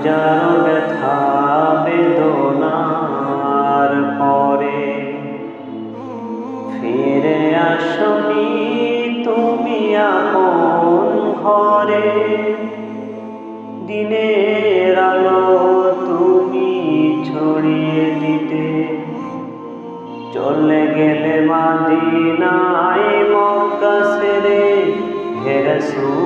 হাজারো ব্যথা বেদনার পরে ফিরে আসনি তুমি আপন ঘরে। দিনের আলো তুমি ছড়িয়ে দিতে চলে গেলে মদিনায় মক্কা ছেড়ে। হে রাসূল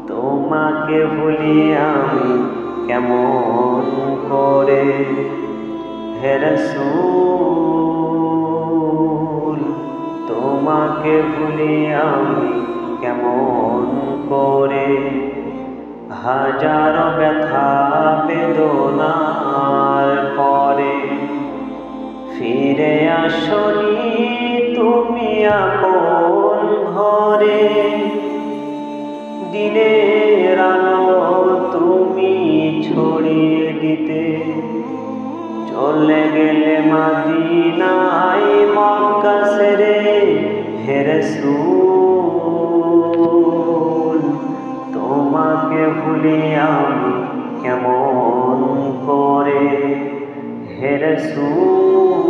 তোমাকে ভুলি আমি কেমন করে। হে রাসূল তোমাকে ভুলি আমি কেমন করে। হাজারো ব্যথা বেদনার পরে ফিরে আসনি তুমি আপন ঘরে। দিনের আলো তুমি ছড়িয়ে দিতে চলে গেলে মদিনায় মক্কা ছেড়ে। হে রাসূল তোমাকে ভুলি আমি কেমন করে। হে রাসূল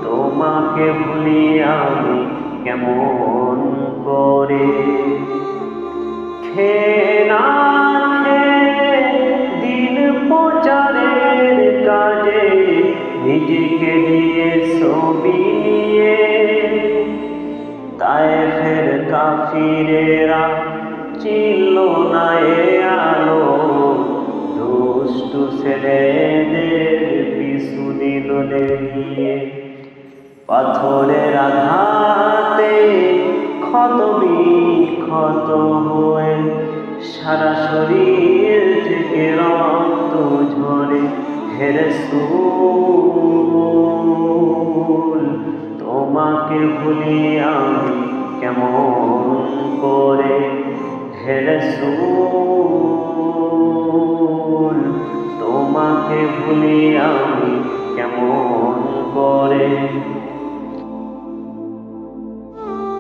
তোমাকে ভুলি আমি কেমন করে। খেয়ে না খেয়ে দিন প্রচারের কাজে নিজেকে দিয়ে ছবি নিয়ে তায়েফের কাফিরেরা চিনল না এ আলো। দুষ্টু ছেলেদের পিছু দিল নিয়ে পাথরের আঘাতে ক্ষত বিক্ষত হয়ে সারা শরীর থেকে রক্ত ঝরে। হে রাসূল তোমাকে ভুলি আমি কেমন করে। হে রাসূল তোমাকে ভুলি আমি কেমন করে।